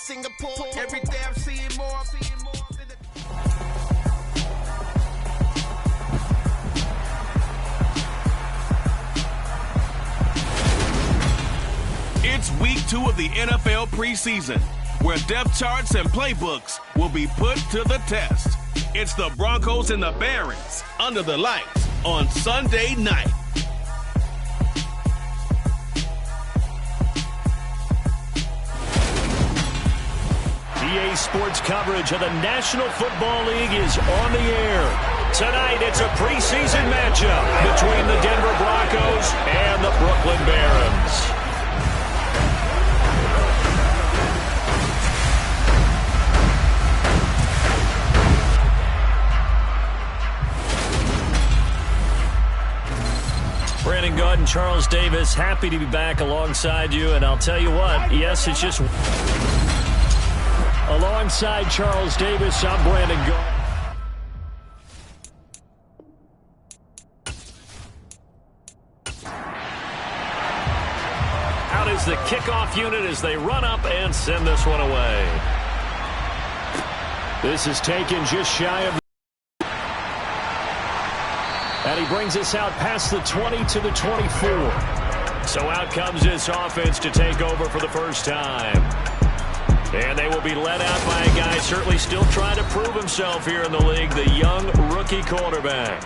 Singapore. Every day I'm seeing more. It's week 2 of the NFL preseason, where depth charts and playbooks will be put to the test. It's the Broncos and the Barons under the lights on Sunday night. EA Sports coverage of the National Football League is on the air. Tonight, it's a preseason matchup between the Denver Broncos and the Brooklyn Barons. Brandon Gaud and Charles Davis, happy to be back alongside you. And I'll tell you what, yes, it's just... Alongside Charles Davis, I'm Brandon Gaud. Out is the kickoff unit as they run up and send this one away. This is taken just shy of... And he brings us out past the 20 to the 24. So out comes this offense to take over for the first time. And they will be led out by a guy certainly still trying to prove himself here in the league, the young rookie quarterback.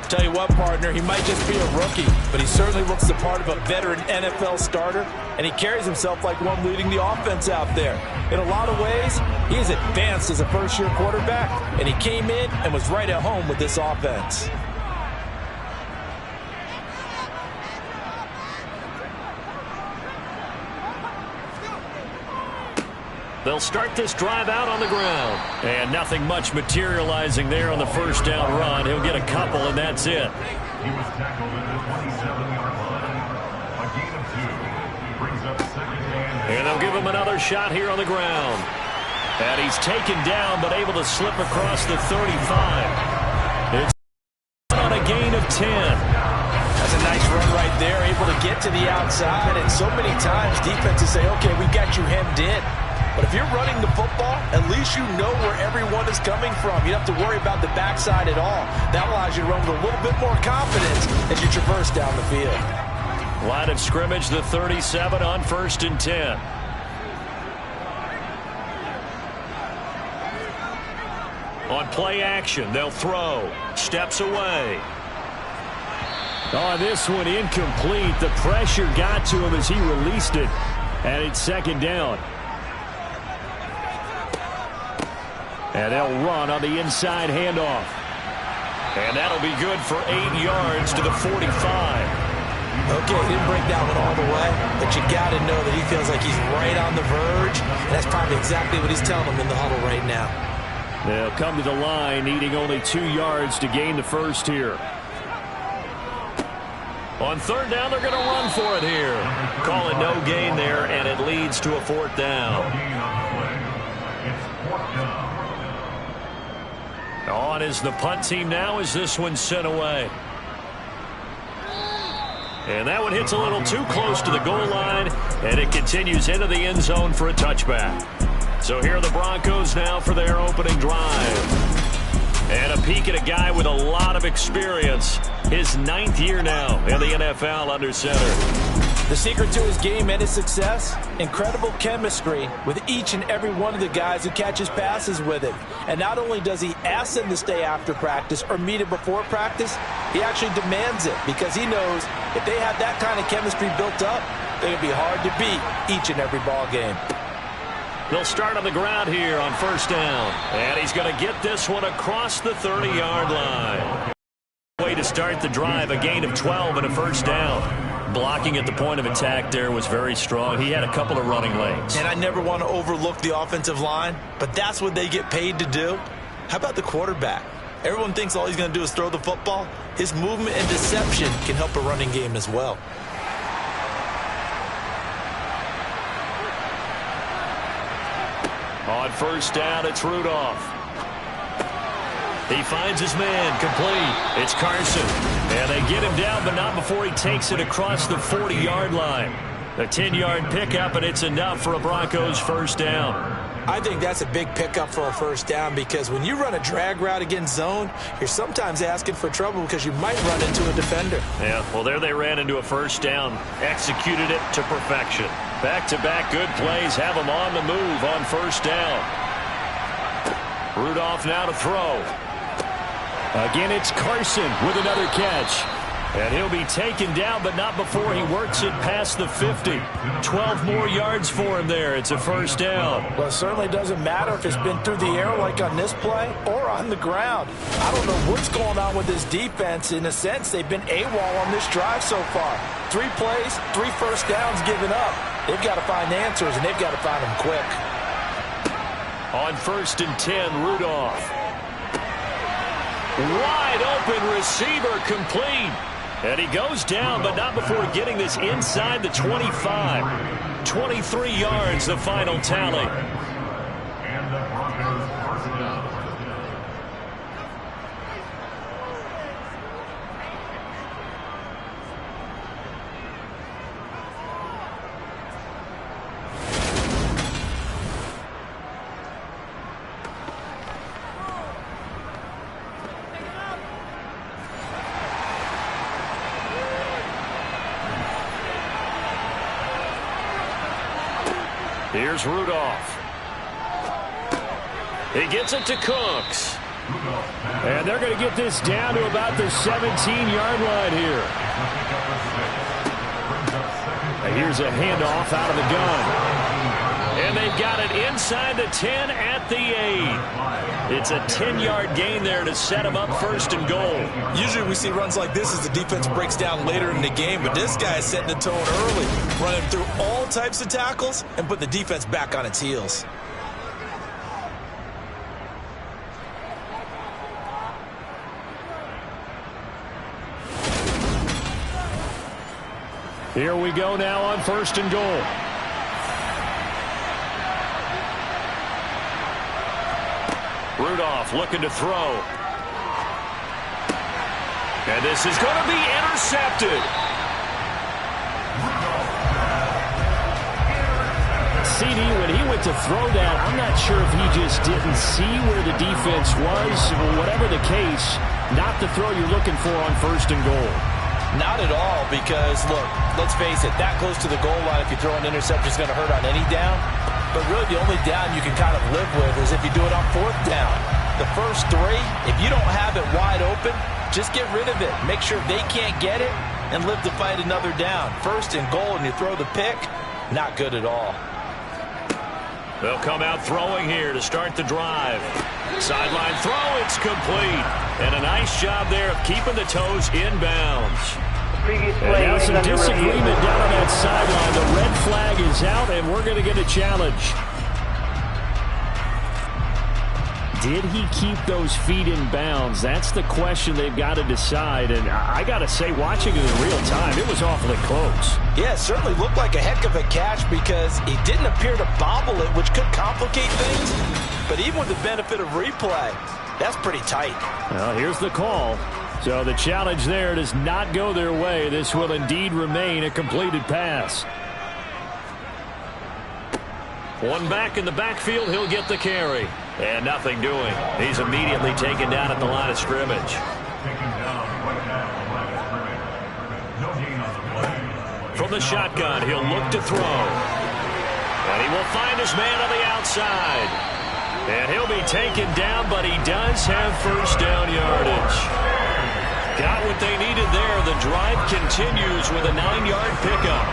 Tell you what, partner, he might just be a rookie, but he certainly looks the part of a veteran NFL starter, and he carries himself like one leading the offense out there. In a lot of ways, he is advanced as a first-year quarterback, and he came in and was right at home with this offense. They'll start this drive out on the ground. And nothing much materializing there on the first down run. He'll get a couple, and that's it. He was tackled at the 27-yard line. A gain of 2. Brings up second down. And they'll give him another shot here on the ground. And he's taken down, but able to slip across the 35. It's on a gain of 10. That's a nice run right there, able to get to the outside. And so many times defenses say, okay, we've got you hemmed in. But if you're running the football, at least you know where everyone is coming from. You don't have to worry about the backside at all. That allows you to run with a little bit more confidence as you traverse down the field. Line of scrimmage, the 37 on 1st and 10. On play action, they'll throw. Steps away. Oh, this one incomplete. The pressure got to him as he released it. And it's second down. And they'll run on the inside handoff. And that'll be good for 8 yards to the 45. Okay, he didn't break that one all the way, but you got to know that he feels like he's right on the verge, and that's probably exactly what he's telling them in the huddle right now. They'll come to the line, needing only 2 yards to gain the first here. On third down, they're going to run for it here. Call it no gain there, and it leads to a fourth down. On is the punt team now as this one's sent away. And that one hits a little too close to the goal line, and it continues into the end zone for a touchback. So here are the Broncos now for their opening drive. And a peek at a guy with a lot of experience. His 9th year now in the NFL under center. The secret to his game and his success, incredible chemistry with each and every one of the guys who catches passes with him. And not only does he ask them to stay after practice or meet him before practice, he actually demands it because he knows if they have that kind of chemistry built up, they're going to be hard to beat each and every ball game. They'll start on the ground here on first down. And he's going to get this one across the 30-yard line. Way to start the drive, a gain of 12 and a first down. Blocking at the point of attack there was very strong. He had a couple of running lanes. And I never want to overlook the offensive line, but that's what they get paid to do. How about the quarterback? Everyone thinks all he's going to do is throw the football. His movement and deception can help a running game as well. On first down, it's Rudolph. He finds his man, complete. It's Carson. And they get him down, but not before he takes it across the 40-yard line. A 10-yard pickup, and it's enough for a Broncos first down. I think that's a big pickup for a first down because when you run a drag route against zone, you're sometimes asking for trouble because you might run into a defender. Yeah, well, there they ran into a first down, executed it to perfection. Back-to-back good plays have them on the move on first down. Rudolph now to throw. Again, it's Carson with another catch. And he'll be taken down, but not before he works it past the 50. 12 more yards for him there. It's a first down. Well, it certainly doesn't matter if it's been through the air like on this play or on the ground. I don't know what's going on with this defense. In a sense, they've been AWOL on this drive so far. 3 plays, 3 first downs given up. They've got to find answers, and they've got to find them quick. On 1st and 10, Rudolph. Wide open receiver complete. And he goes down, but not before getting this inside the 25. 23 yards, the final tally. And the Broncos first down. Here's Rudolph. He gets it to Cooks. And they're going to get this down to about the 17-yard line here. And here's a handoff out of the gun. And they've got it inside the 10 at the 8. It's a 10-yard gain there to set them up 1st and goal. Usually we see runs like this as the defense breaks down later in the game, but this guy is setting the tone early, running through all types of tackles and put the defense back on its heels. Here we go now on 1st and goal. Rudolph looking to throw. And this is going to be intercepted. CD, when he went to throw that, I'm not sure if he just didn't see where the defense was. Whatever the case, not the throw you're looking for on 1st and goal. Not at all, because, look, let's face it, that close to the goal line, if you throw an interception, is going to hurt on any down. But really, the only down you can kind of live with is if you do it on 4th down. The first 3, if you don't have it wide open, just get rid of it. Make sure they can't get it and live to fight another down. 1st and goal, and you throw the pick, not good at all. They'll come out throwing here to start the drive. Sideline throw, it's complete. And a nice job there of keeping the toes inbounds. And now some disagreement down on that sideline. The red flag is out, and we're going to get a challenge. Did he keep those feet in bounds? That's the question they've got to decide. And I got to say, watching it in real time, it was awfully close. Yeah, it certainly looked like a heck of a catch because he didn't appear to bobble it, which could complicate things. But even with the benefit of replay, that's pretty tight. Well, here's the call. So the challenge there does not go their way. This will indeed remain a completed pass. One back in the backfield, he'll get the carry. And nothing doing. He's immediately taken down at the line of scrimmage. From the shotgun, he'll look to throw. And he will find his man on the outside. And he'll be taken down, but he does have 1st down yardage. Got what they needed there. The drive continues with a 9-yard pickup.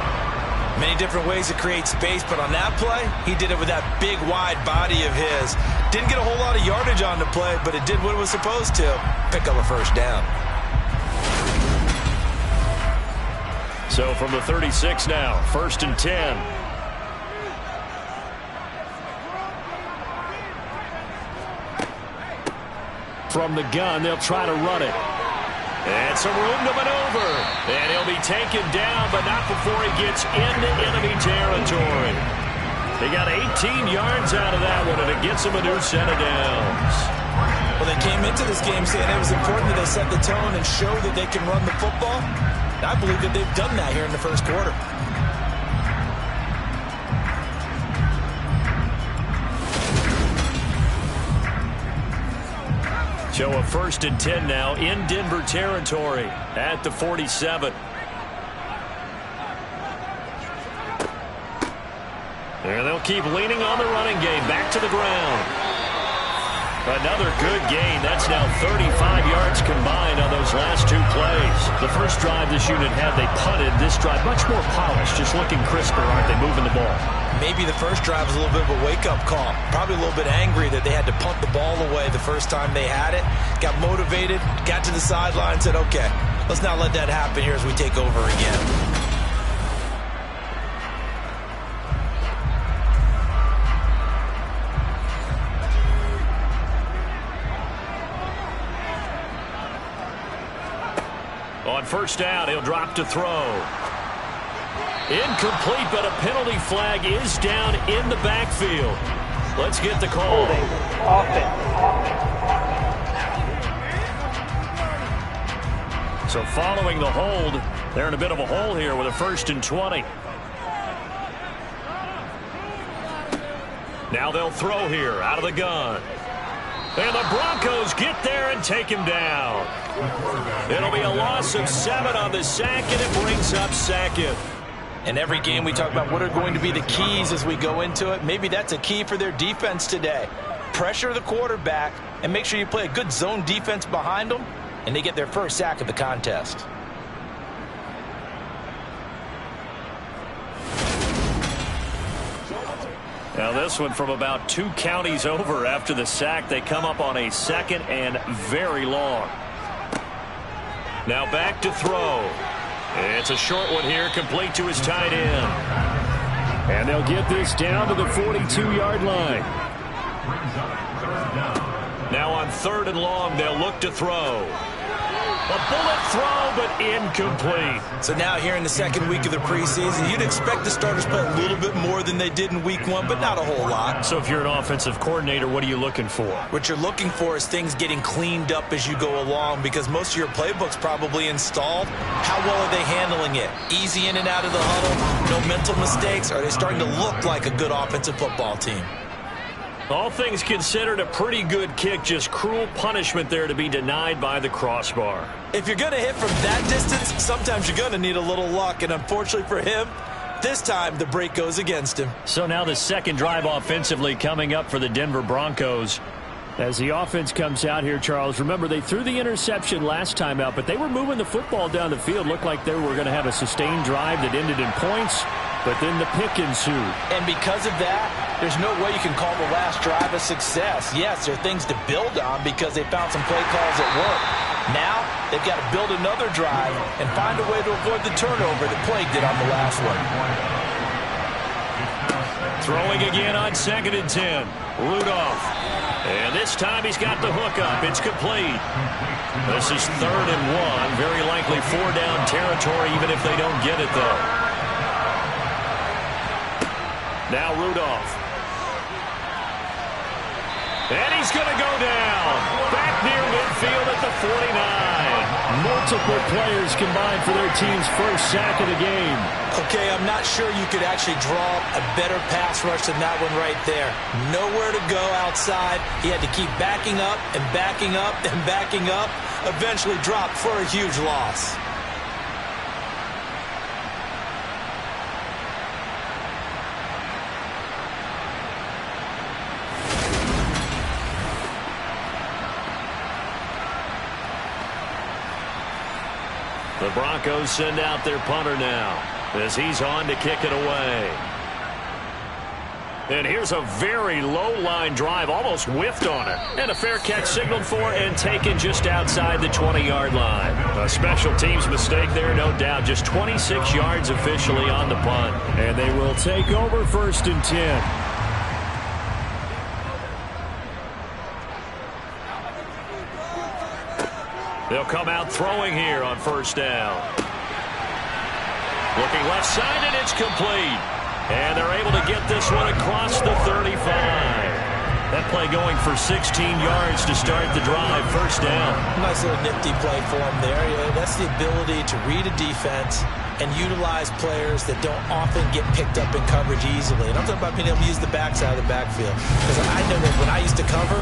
Many different ways to create space, but on that play, he did it with that big, wide body of his. Didn't get a whole lot of yardage on the play, but it did what it was supposed to. Pick up a 1st down. So from the 36 now, 1st and 10. From the gun, they'll try to run it. And some room to maneuver. And he'll be taken down, but not before he gets into enemy territory. They got 18 yards out of that one, and it gets him a new set of downs. Well, they came into this game saying it was important that they set the tone and show that they can run the football. I believe that they've done that here in the 1st quarter. So a 1st and 10 now in Denver territory at the 47. And they'll keep leaning on the running game. Back to the ground. Another good gain. That's now 35 yards combined on those last 2 plays. The first drive this unit had, they punted. This drive, much more polished, just looking crisper, aren't they, moving the ball? Maybe the first drive was a little bit of a wake-up call. Probably a little bit angry that they had to punt the ball away the first time they had it. Got motivated, got to the sideline, said, okay, let's not let that happen here as we take over again. On first down, he'll drop to throw. Incomplete, but a penalty flag is down in the backfield. Let's get the call. So following the hold, they're in a bit of a hole here with a 1st and 20. Now they'll throw here out of the gun. And the Broncos get there and take him down. It'll be a loss of 7 on the sack, and it brings up 2nd. In every game we talk about what are going to be the keys as we go into it. Maybe that's a key for their defense today. Pressure the quarterback and make sure you play a good zone defense behind them, and they get their first sack of the contest. Now this one from about 2 counties over after the sack. They come up on a 2nd and very long. Now back to throw. It's a short one here, complete to his tight end. And they'll get this down to the 42-yard line. Now on 3rd and long, they'll look to throw. A bullet throw, but incomplete. So now here in the 2nd week of the preseason, you'd expect the starters play a little bit more than they did in week 1, but not a whole lot. So if you're an offensive coordinator, what are you looking for? What you're looking for is things getting cleaned up as you go along, because most of your playbook's probably installed. How well are they handling it? Easy in and out of the huddle? No mental mistakes? Are they starting to look like a good offensive football team? All things considered, a pretty good kick. Just cruel punishment there to be denied by the crossbar. If you're going to hit from that distance, sometimes you're going to need a little luck. And unfortunately for him, this time the break goes against him. So now the 2nd drive offensively coming up for the Denver Broncos. As the offense comes out here, Charles, remember they threw the interception last time out, but they were moving the football down the field. Looked like they were going to have a sustained drive that ended in points, but then the pick ensued. And because of that, there's no way you can call the last drive a success. Yes, there are things to build on because they found some play calls that work. Now, they've got to build another drive and find a way to avoid the turnover that plagued it on the last one. Throwing again on 2nd and 10. Rudolph. And this time he's got the hook up. It's complete. This is 3rd and 1. Very likely 4-down territory even if they don't get it, though. Now Rudolph. And he's going to go down. Back near midfield at the 49. Multiple players combined for their team's first sack of the game. Okay, I'm not sure you could actually draw a better pass rush than that one right there. Nowhere to go outside. He had to keep backing up and backing up and backing up. Eventually dropped for a huge loss. The Broncos send out their punter now as he's on to kick it away. And here's a very low line drive, almost whiffed on it. And a fair catch signaled for and taken just outside the 20-yard line. A special teams mistake there, no doubt. Just 26 yards officially on the punt. And they will take over 1st and 10. They'll come out throwing here on 1st down. Looking left side, and it's complete. And they're able to get this one across the 35. That play going for 16 yards to start the drive. 1st down. Nice little nifty play for him there. Yeah, that's the ability to read a defense and utilize players that don't often get picked up in coverage easily. And I'm talking about being able to use the backside of the backfield. Because I know that when I used to cover,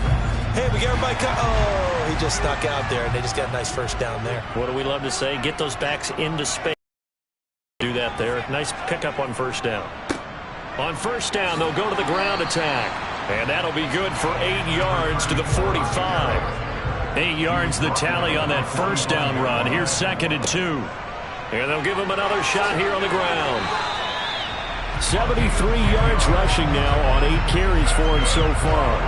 Hey, we got everybody cut. Oh, he just snuck out there, and they just got a nice first down there. What do we love to say? Get those backs into space. Do that there. Nice pickup on first down. On first down, they'll go to the ground attack. And that'll be good for 8 yards to the 45. 8 yards the tally on that first down run. Here's 2nd and 2. And they'll give him another shot here on the ground. 73 yards rushing now on 8 carries for him so far.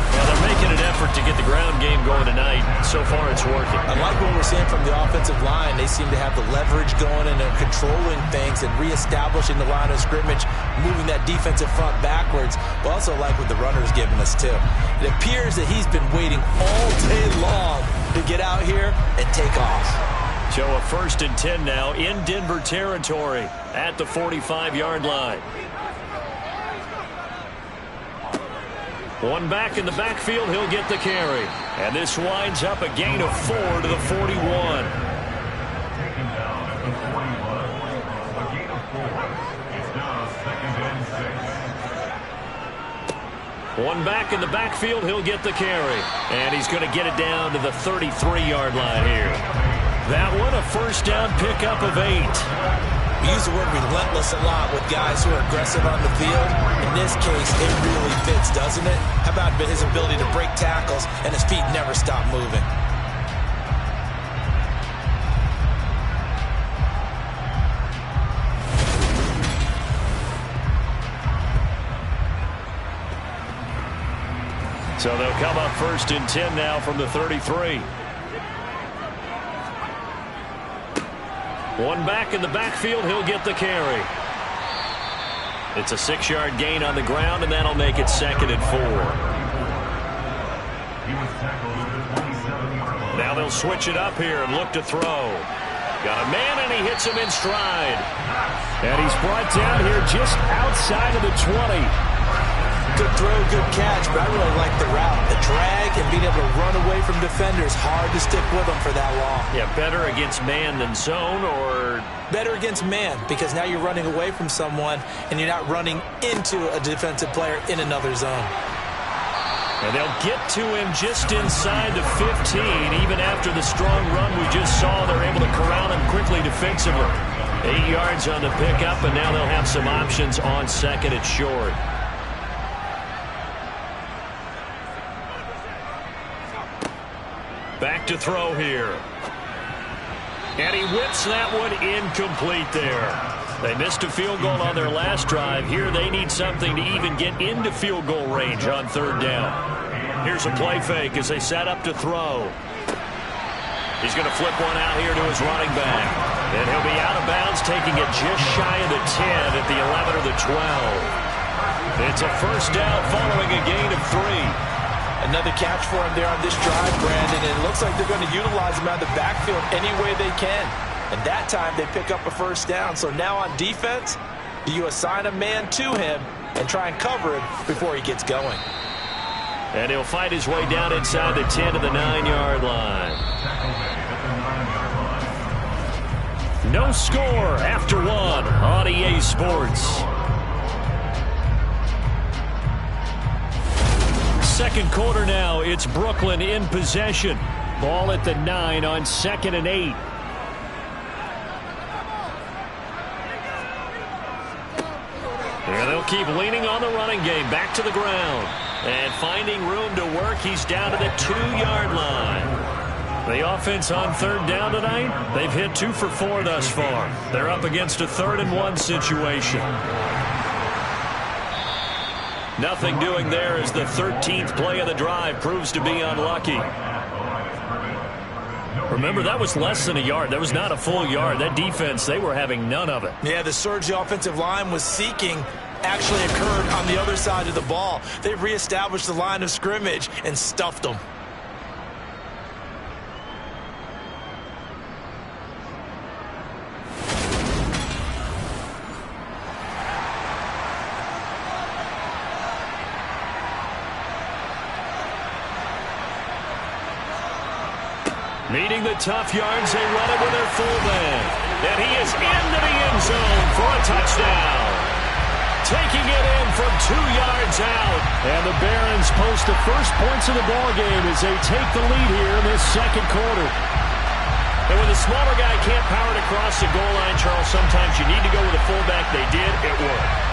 Well, they're making an effort to get the ground game going tonight. So far, it's working. I like what we're seeing from the offensive line. They seem to have the leverage going, and they're controlling things and reestablishing the line of scrimmage, moving that defensive front backwards. But also like what the runner's giving us, too. It appears that he's been waiting all day long to get out here and take off. So a 1st and 10 now in Denver territory at the 45-yard line. One back in the backfield, he'll get the carry. And this winds up a gain of 4 to the 41. Taken down at the 41. A gain of 4. It's now 2nd and 6. One back in the backfield, he'll get the carry. And he's going to get it down to the 33-yard line here. That one, a first down pickup of 8. We use the word relentless a lot with guys who are aggressive on the field. In this case, it really fits, doesn't it? How about his ability to break tackles and his feet never stop moving? So they'll come up 1st and 10 now from the 33. One back in the backfield, he'll get the carry. It's a 6-yard gain on the ground, and that'll make it 2nd and 4. Now they'll switch it up here and look to throw. Got a man, and he hits him in stride. And he's brought down here just outside of the 20. Good throw, good catch, but I really like the route. The drag and being able to run away from defenders, hard to stick with them for that long. Yeah, better against man than zone, or better against man, because now you're running away from someone and you're not running into a defensive player in another zone. And they'll get to him just inside the 15. Even after the strong run we just saw, they're able to corral him quickly defensively. 8 yards on the pickup, and now they'll have some options on 2nd and short. Back to throw here. And he whips that one incomplete there. They missed a field goal on their last drive. Here they need something to even get into field goal range on 3rd down. Here's a play fake as they set up to throw. He's going to flip one out here to his running back. And he'll be out of bounds, taking it just shy of the 10 at the 11 or the 12. It's a first down following a gain of 3. Another catch for him there on this drive, Brandon, and it looks like they're going to utilize him out of the backfield any way they can. And that time they pick up a first down. So now on defense, do you assign a man to him and try and cover him before he gets going? And he'll fight his way down inside the 10 to the 9-yard line. No score after 1 on EA Sports. Second quarter now, it's Brooklyn in possession. Ball at the 9 on 2nd and 8. And they'll keep leaning on the running game. Back to the ground. And finding room to work, he's down to the 2-yard line. The offense on 3rd down tonight, they've hit 2 for 4 thus far. They're up against a 3rd and 1 situation. Nothing doing there as the 13th play of the drive proves to be unlucky. Remember, that was less than a yard. That was not a full yard. That defense, they were having none of it. Yeah, the surge the offensive line was seeking actually occurred on the other side of the ball. They reestablished the line of scrimmage and stuffed them. Needing the tough yards, they run it with their fullback. And he is into the end zone for a touchdown. Taking it in from 2 yards out. And the Barons post the first points of the ball game as they take the lead here in this second quarter. And when the smaller guy can't power it across the goal line, Charles, sometimes you need to go with a fullback. They did. It worked.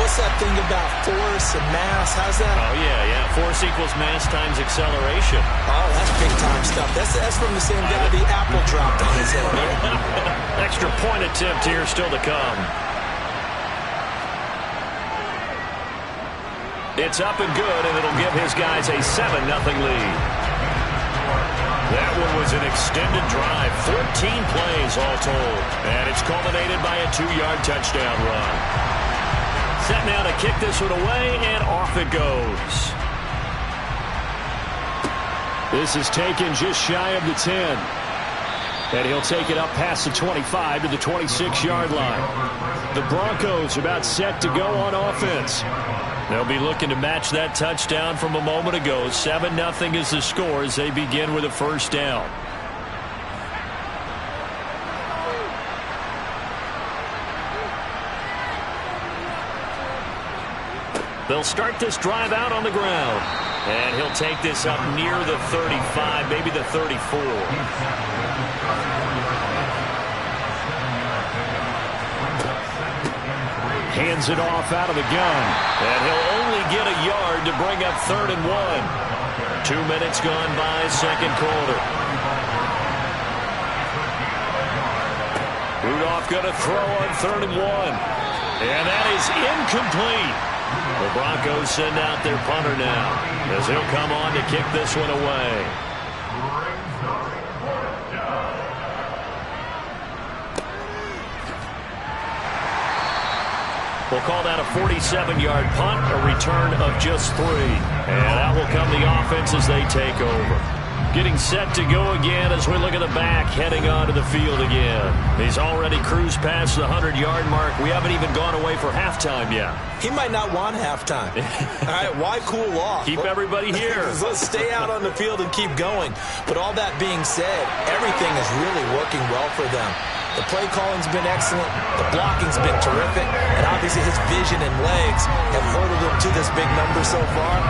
What's that thing about force and mass? How's that? Oh, yeah. Force equals mass times acceleration. Oh, that's big-time stuff. That's from the same guy the apple dropped on his head. Extra point attempt here still to come. It's up and good, and it'll give his guys a 7-0 lead. That one was an extended drive, 14 plays all told. And it's culminated by a 2-yard touchdown run. Set now to kick this one away, and off it goes. This is taken just shy of the 10. And he'll take it up past the 25 to the 26-yard line. The Broncos about set to go on offense. They'll be looking to match that touchdown from a moment ago. 7-0 is the score as they begin with a first down. They'll start this drive out on the ground. And he'll take this up near the 35, maybe the 34. Hands it off out of the gun. And he'll only get a yard to bring up 3rd and 1. 2 minutes gone by, second quarter. Rudolph going to throw on 3rd and 1. And that is incomplete. The Broncos send out their punter now as he'll come on to kick this one away. We'll call that a 47-yard punt, a return of just 3. And out will come the offense as they take over. Getting set to go again as we look at the back, heading onto the field again. He's already cruised past the 100-yard mark. We haven't even gone away for halftime yet. He might not want halftime. All right, why cool off? Keep everybody here. Let's stay out on the field and keep going. But all that being said, everything is really working well for them. The play calling's been excellent. The blocking's been terrific. And obviously his vision and legs have hurdled him to this big number so far.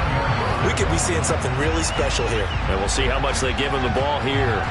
We could be seeing something really special here. And we'll see how much they give him the ball here.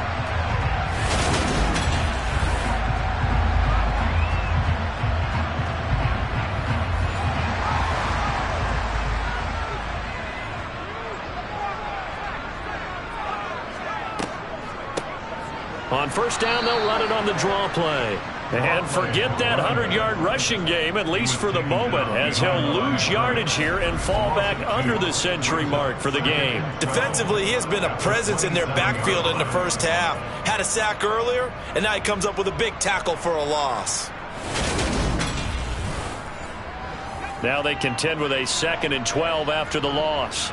On first down, they'll run it on the draw play. And forget that 100-yard rushing game, at least for the moment, as he'll lose yardage here and fall back under the century mark for the game. Defensively, he has been a presence in their backfield in the first half. Had a sack earlier, and now he comes up with a big tackle for a loss. Now they contend with a 2nd and 12 after the loss.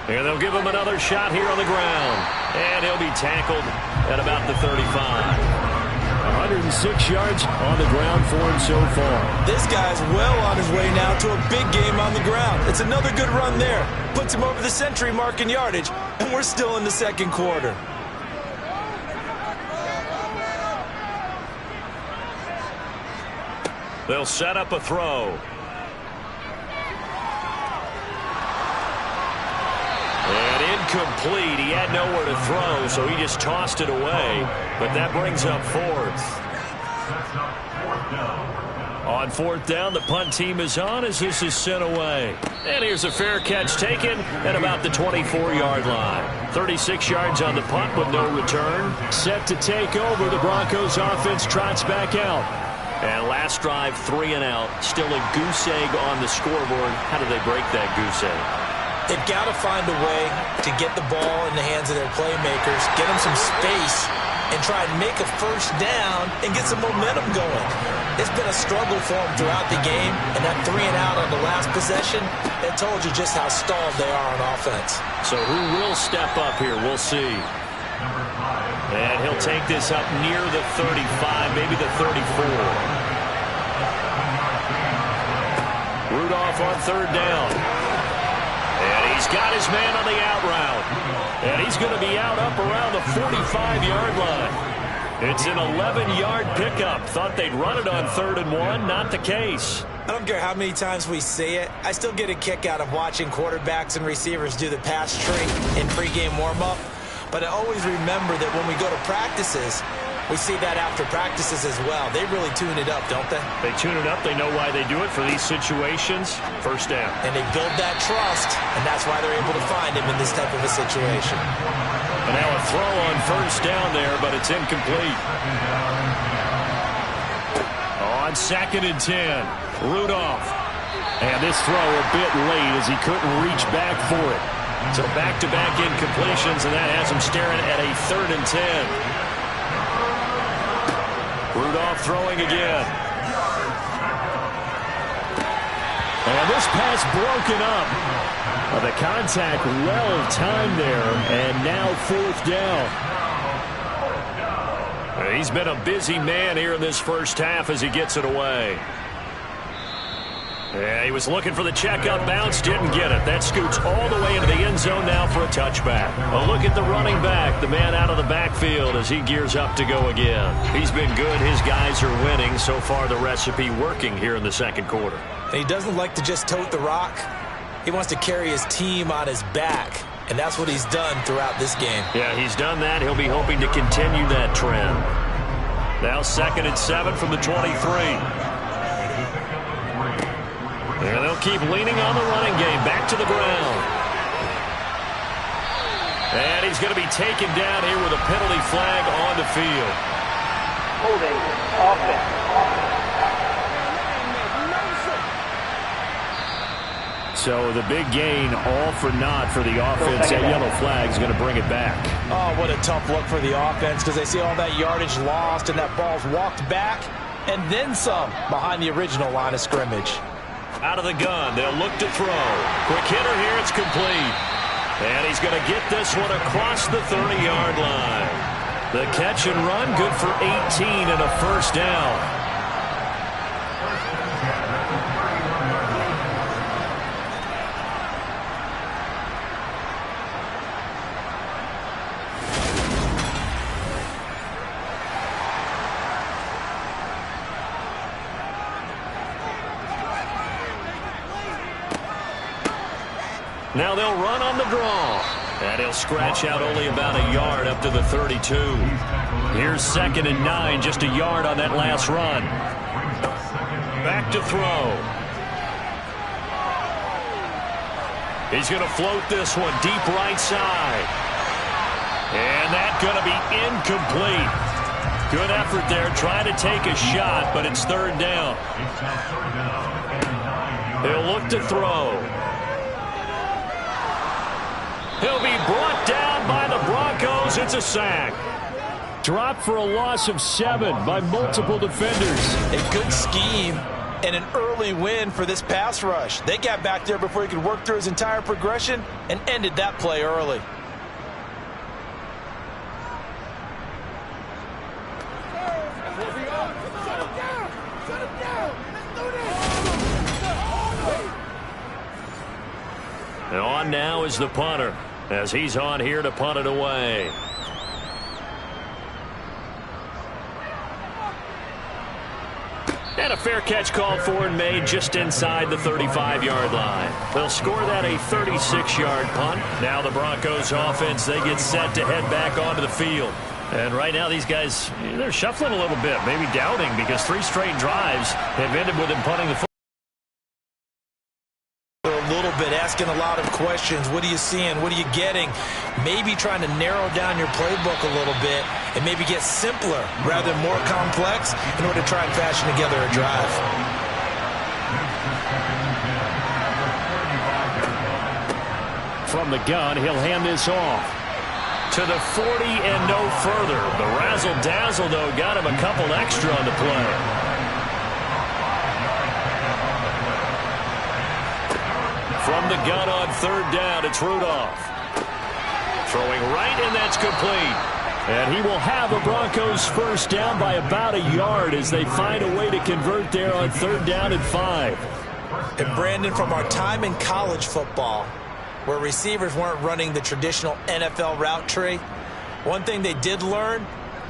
And they'll give him another shot here on the ground. And he'll be tackled at about the 35. 106 yards on the ground for him so far. This guy's well on his way now to a big game on the ground. It's another good run there. Puts him over the century mark in yardage. And we're still in the second quarter. They'll set up a throw. Incomplete. He had nowhere to throw, so he just tossed it away. But that brings up 4th. On 4th down, the punt team is on as this is sent away. And here's a fair catch taken at about the 24-yard line. 36 yards on the punt with no return. Set to take over. The Broncos offense trots back out. And last drive, 3 and out. Still a goose egg on the scoreboard. How do they break that goose egg? They've got to find a way to get the ball in the hands of their playmakers, get them some space, and try and make a first down and get some momentum going. It's been a struggle for them throughout the game, and that 3 and out on the last possession, that told you just how stalled they are on offense. So who will step up here? We'll see. And he'll take this up near the 35, maybe the 34. Rudolph on 3rd down. And he's got his man on the out route. And he's going to be out up around the 45-yard line. It's an 11-yard pickup. Thought they'd run it on 3rd and 1. Not the case. I don't care how many times we see it. I still get a kick out of watching quarterbacks and receivers do the pass tree in pregame warm-up. But I always remember that when we go to practices, we see that after practices as well. They really tune it up, don't they? They tune it up. They know why they do it for these situations. First down. And they build that trust, and that's why they're able to find him in this type of a situation. And now a throw on 1st down there, but it's incomplete. On 2nd and 10. Rudolph. And this throw a bit late as he couldn't reach back for it. So back-to-back incompletions, and that has him staring at a 3rd and 10. Rudolph throwing again. And this pass broken up. The contact well timed there, and now 4th down. He's been a busy man here in this first half as he gets it away. Yeah, he was looking for the check-up bounce, didn't get it. That scoots all the way into the end zone now for a touchback. A look at the running back, the man out of the backfield as he gears up to go again. He's been good. His guys are winning. So far, the recipe working here in the 2nd quarter. And he doesn't like to just tote the rock. He wants to carry his team on his back, and that's what he's done throughout this game. Yeah, he's done that. He'll be hoping to continue that trend. Now 2nd and 7 from the 23. And they'll keep leaning on the running game. Back to the ground. And he's going to be taken down here with a penalty flag on the field. Holding offense. So the big gain all for naught for the offense. That yellow flag is going to bring it back. Oh, what a tough look for the offense because they see all that yardage lost and that ball's walked back and then some behind the original line of scrimmage. Out of the gun, they'll look to throw. Quick hitter here, it's complete. And he's going to get this one across the 30-yard line. The catch and run, good for 18 and a 1st down. Now they'll run on the draw. And he'll scratch out only about a yard up to the 32. Here's 2nd and 9, just a yard on that last run. Back to throw. He's going to float this one deep right side. And that's going to be incomplete. Good effort there, trying to take a shot, but it's 3rd down. He'll look to throw. He'll be brought down by the Broncos. It's a sack. Dropped for a loss of 7 by multiple defenders. A good scheme and an early win for this pass rush. They got back there before he could work through his entire progression and ended that play early. And on now is the punter as he's on here to punt it away. And a fair catch called for and made just inside the 35-yard line. They'll score that a 36-yard punt. Now the Broncos offense, they get set to head back onto the field. And right now these guys, they're shuffling a little bit, maybe doubting because 3 straight drives have ended with them punting the football. Asking a lot of questions. What are you seeing? What are you getting? Maybe trying to narrow down your playbook a little bit and maybe get simpler rather than more complex in order to try and fashion together a drive. From the gun, he'll hand this off. To the 40 and no further. The razzle-dazzle, though, got him a couple extra on the play. From the gun on 3rd down, it's Rudolph. Throwing right, and that's complete. And he will have the Broncos 1st down by about a yard as they find a way to convert there on 3rd down and 5. And Brandon, from our time in college football, where receivers weren't running the traditional NFL route tree, one thing they did learn,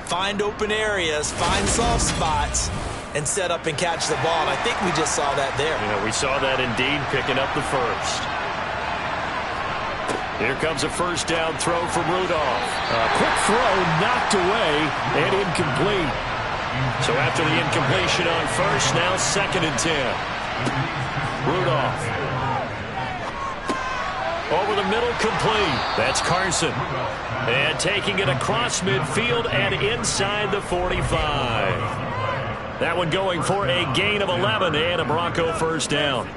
find open areas, find soft spots, and set up and catch the ball. And I think we just saw that there. Yeah, we saw that indeed, picking up the first. Here comes a first down throw from Rudolph. A quick throw knocked away and incomplete. So after the incompletion on first, now 2nd and 10. Rudolph. Over the middle, complete. That's Carson. And taking it across midfield and inside the 45. That one going for a gain of 11 and a Bronco first down.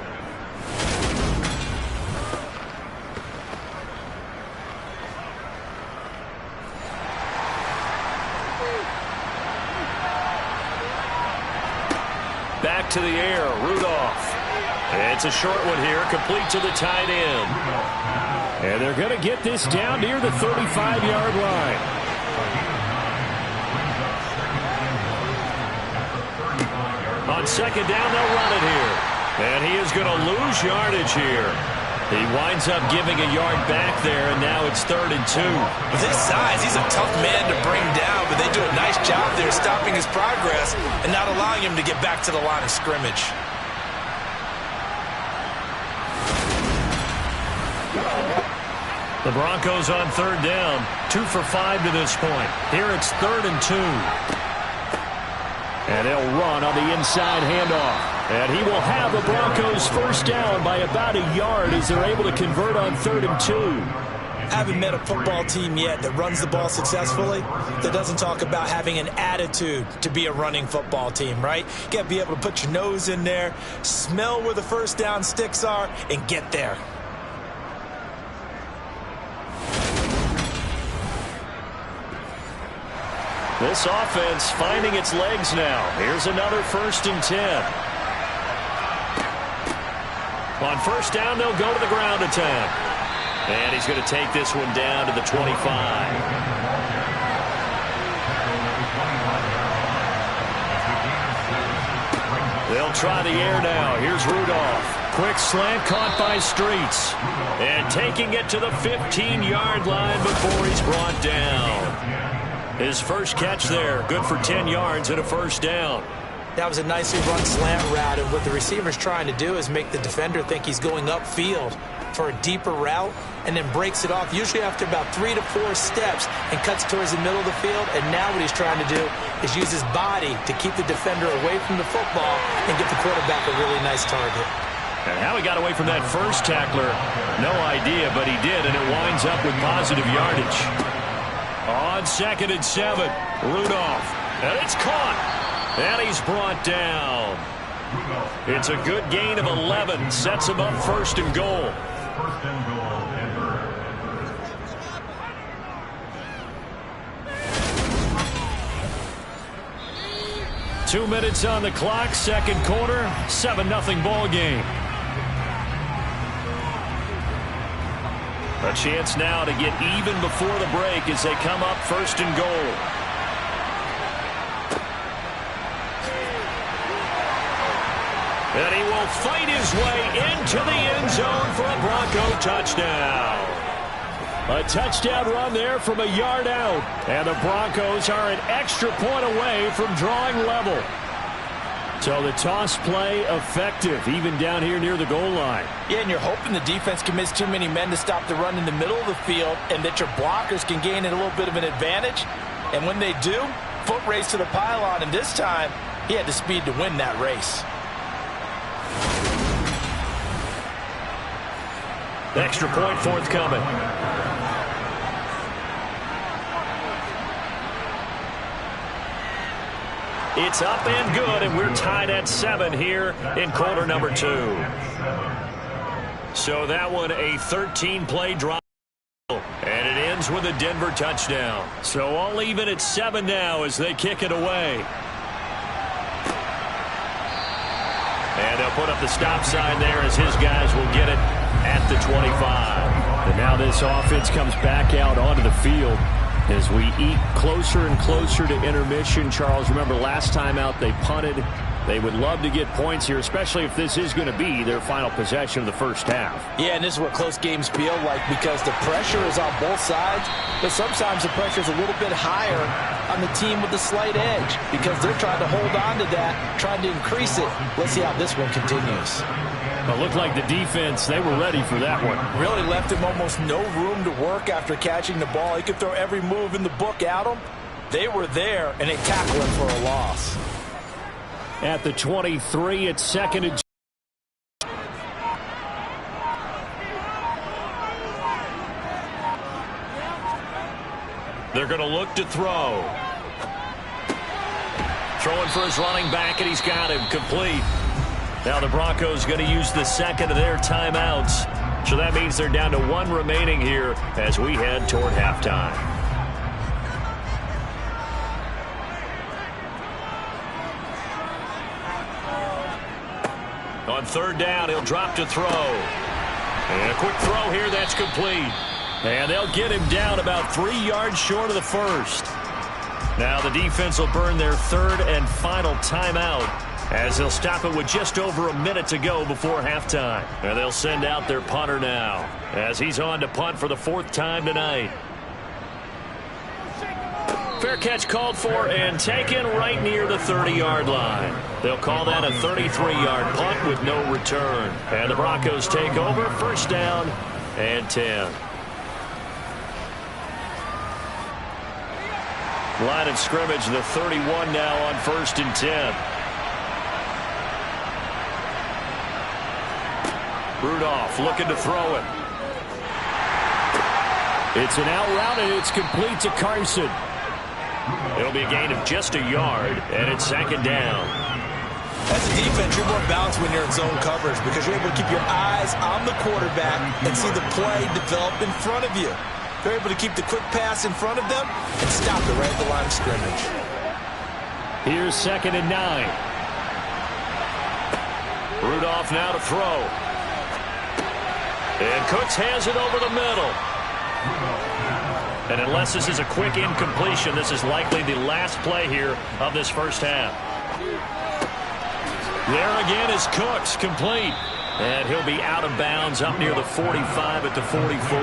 Back to the air, Rudolph. It's a short one here, complete to the tight end. And they're going to get this down near the 35-yard line. On 2nd down, they'll run it here. And he is going to lose yardage here. He winds up giving a yard back there, and now it's 3rd and 2. With his size, he's a tough man to bring down, but they do a nice job there stopping his progress and not allowing him to get back to the line of scrimmage. The Broncos on 3rd down, 2 for 5 to this point. Here it's 3rd and 2. And they'll run on the inside handoff. And he will have the Broncos first down by about a yard as they're able to convert on 3rd and 2. Haven't met a football team yet that runs the ball successfully, that doesn't talk about having an attitude to be a running football team, right? You got to be able to put your nose in there, smell where the first down sticks are, and get there. This offense finding its legs now. Here's another 1st and 10. On first down, they'll go to the ground attack. And he's going to take this one down to the 25. They'll try the air now. Here's Rudolph. Quick slant caught by Streets. And taking it to the 15-yard line before he's brought down. His first catch there, good for 10 yards and a first down. That was a nicely run slant route, and what the receiver's trying to do is make the defender think he's going upfield for a deeper route, and then breaks it off, usually after about 3 to 4 steps, and cuts towards the middle of the field. And now what he's trying to do is use his body to keep the defender away from the football and get the quarterback a really nice target. And how he got away from that first tackler, no idea, but he did, and it winds up with positive yardage. On 2nd and 7, Rudolph. And it's caught. And he's brought down. It's a good gain of 11. Sets him up 1st and goal. 1st and goal, Denver. Two minutes on the clock, 2nd quarter, 7-0 ball game. A chance now to get even before the break as they come up 1st and goal. And he will fight his way into the end zone for a Bronco touchdown. A touchdown run there from a yard out. And the Broncos are an extra point away from drawing level. So the toss play effective, even down here near the goal line. Yeah, and you're hoping the defense commits too many men to stop the run in the middle of the field, and that your blockers can gain a little bit of an advantage. And when they do, foot race to the pylon, and this time, he had the speed to win that race. Extra point forthcoming. It's up and good, and we're tied at 7 here in quarter number 2. So that one a 13-play drive, and it ends with a Denver touchdown. So all even at 7 now as they kick it away. And they'll put up the stop sign there as his guys will get it at the 25. And now this offense comes back out onto the field as we eat closer and closer to intermission. Charles, remember last time out they punted They would love to get points here, especially if this is going to be their final possession of the first half. Yeah, and this is what close games feel like because the pressure is on both sides, but sometimes the pressure is a little bit higher on the team with the slight edge because they're trying to hold on to that, trying to increase it. Let's see how this one continues. It looked like the defense, they were ready for that one. Really left him almost no room to work after catching the ball. He could throw every move in the book at him. They were there, and they tackled him for a loss. At the 23, it's second and they're going to look to throw. Throwing for his running back, and he's got him complete. Now the Broncos going to use the second of their timeouts. So that means they're down to one remaining here as we head toward halftime. On third down, he'll drop to throw. And a quick throw here, that's complete. And they'll get him down about 3 yards short of the first. Now the defense will burn their third and final timeout as they'll stop it with just over a minute to go before halftime. And they'll send out their punter now as he's on to punt for the fourth time tonight. Fair catch called for and taken right near the 30-yard line. They'll call that a 33-yard punt with no return. And the Broncos take over, first down and 10. Line of scrimmage, the 31 now on first and 10. Rudolph looking to throw it. it's an out route, and it's complete to Carson. It'll be a gain of just a yard, and it's second down. As a defense, you're more balanced when you're in zone coverage because you're able to keep your eyes on the quarterback and see the play develop in front of you. You're able to keep the quick pass in front of them and stop it right at the line of scrimmage. Here's second and 9. Rudolph now to throw. And Cooks hands it over the middle. And unless this is a quick incompletion, this is likely the last play here of this first half. There again is Cooks, complete. And he'll be out of bounds up near the 45 at the 44.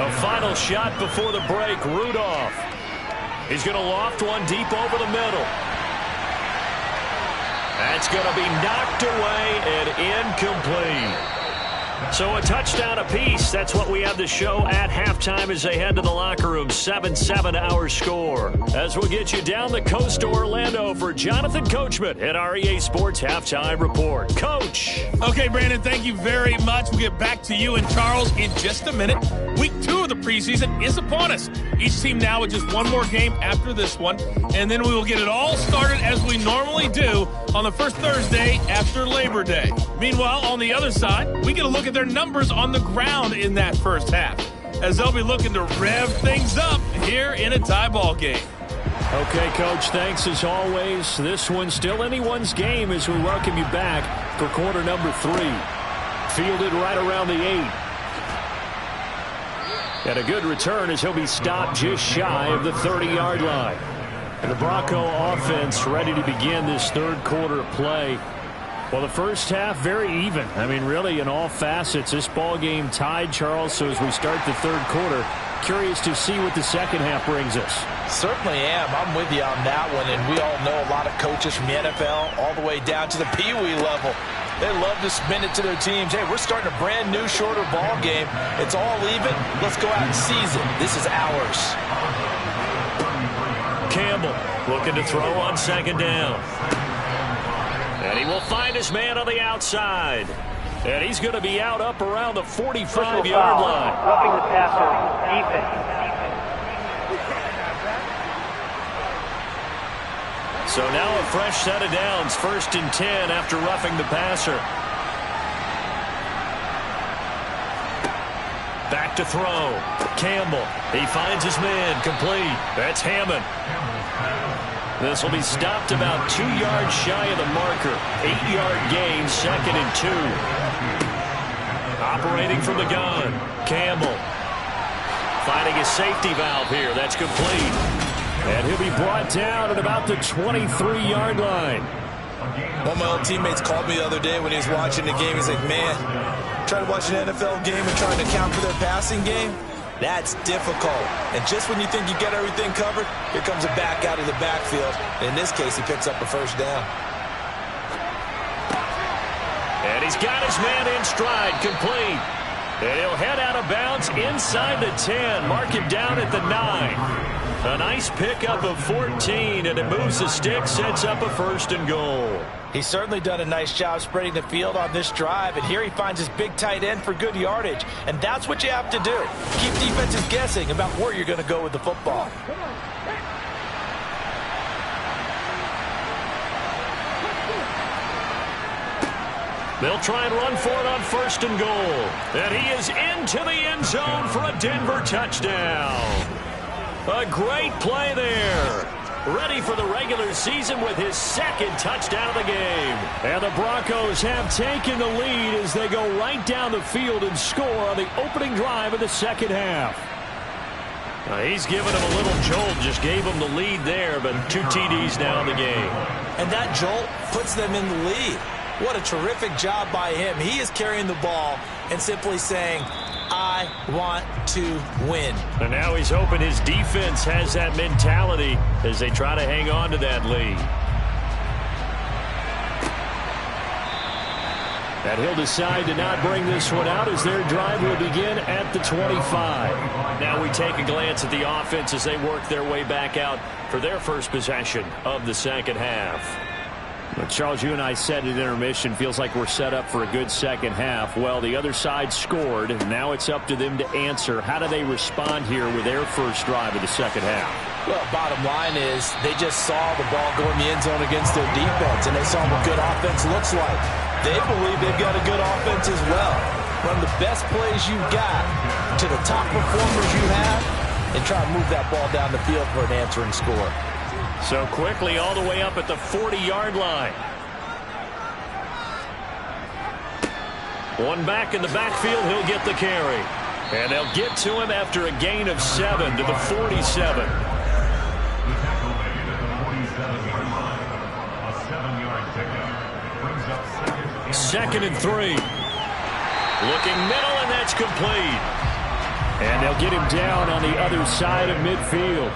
A final shot before the break, Rudolph. He's going to loft one deep over the middle. That's going to be knocked away and incomplete. So a touchdown apiece. That's what we have to show at halftime as they head to the locker room. 7-7 our score. As we'll get you down the coast to Orlando for Jonathan Coachman at REA Sports Halftime Report. Coach. Okay, Brandon, thank you very much. We'll get back to you and Charles in just a minute. Week 2 of the preseason is upon us. Each team now with just one more game after this one, and then we will get it all started as we normally do on the first Thursday after Labor Day. Meanwhile, on the other side, we get a look at their numbers on the ground in that first half, as they'll be looking to rev things up here in a tie ball game. Okay, Coach, thanks as always. This one's still anyone's game as we welcome you back for quarter number 3. Fielded right around the 8. And a good return as he'll be stopped just shy of the 30-yard line. And the Bronco offense ready to begin this third quarter of play. Well, the first half, very even. I mean, really, in all facets, this ball game tied, Charles. So as we start the third quarter, curious to see what the second half brings us. Certainly am. I'm with you on that one. And we all know a lot of coaches from the NFL all the way down to the Pee Wee level. They love to spin it to their teams. Hey, we're starting a brand new, shorter ball game. It's all even. Let's go out and seize it. This is ours. Campbell looking to throw on second down. And he will find his man on the outside. And he's going to be out up around the 45-yard line. Roughing the passer, defense. So now a fresh set of downs, first and 10 after roughing the passer. Back to throw. Campbell. He finds his man, complete. That's Hammond. This will be stopped about 2 yards shy of the marker. 8-yard gain, second and 2. Operating from the gun. Campbell. Finding his safety valve here. That's complete. And he'll be brought down at about the 23-yard line. One of my old teammates called me the other day when he was watching the game. He's like, man, trying to watch an NFL game and trying to account for their passing game, that's difficult. And just when you think you get everything covered, here comes a back out of the backfield. And in this case, he picks up a first down. And he's got his man in stride, complete. And he'll head out of bounds inside the 10. Mark him down at the 9. A nice pickup of 14, and it moves the stick, sets up a 1st and goal. He's certainly done a nice job spreading the field on this drive, and here he finds his big tight end for good yardage. And that's what you have to do. Keep defenses guessing about where you're going to go with the football. They'll try and run for it on 1st and goal. And he is into the end zone for a Denver touchdown. A great play there. Ready for the regular season with his 2nd touchdown of the game. And the Broncos have taken the lead as they go right down the field and score on the opening drive of the 2nd half. He's given him a little jolt, just gave him the lead there, but 2 TDs now in the game. And that jolt puts them in the lead. What a terrific job by him. He is carrying the ball and simply saying, I want to win. And now he's hoping his defense has that mentality as they try to hang on to that lead. And he'll decide to not bring this one out as their drive will begin at the 25. Now we take a glance at the offense as they work their way back out for their first possession of the 2nd half. Well, Charles, you and I said at intermission, feels like we're set up for a good 2nd half. Well, the other side scored. Now it's up to them to answer. How do they respond here with their first drive of the 2nd half? Well, bottom line is they just saw the ball go in the end zone against their defense, and they saw what good offense looks like. They believe they've got a good offense as well. Run the best plays you've got to the top performers you have and try to move that ball down the field for an answering score. So quickly all the way up at the 40-yard line. One back in the backfield, he'll get the carry. And they'll get to him after a gain of 7 to the 47. The tackle made at the 47-yard line. A 7-yard pickup brings up 2nd and 3. Looking middle, and that's complete. And they'll get him down on the other side of midfield.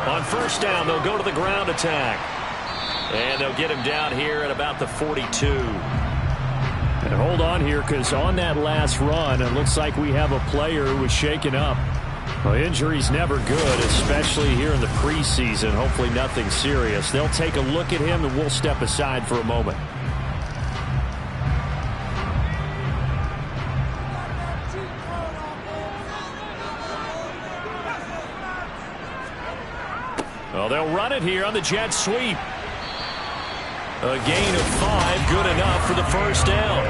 On 1st down, they'll go to the ground attack. And they'll get him down here at about the 42. And hold on here, because on that last run, it looks like we have a player who was shaken up. Well, injury's never good, especially here in the preseason. Hopefully nothing serious. They'll take a look at him, and we'll step aside for a moment. Well, they'll run it here on the jet sweep. A gain of 5, good enough for the 1st down.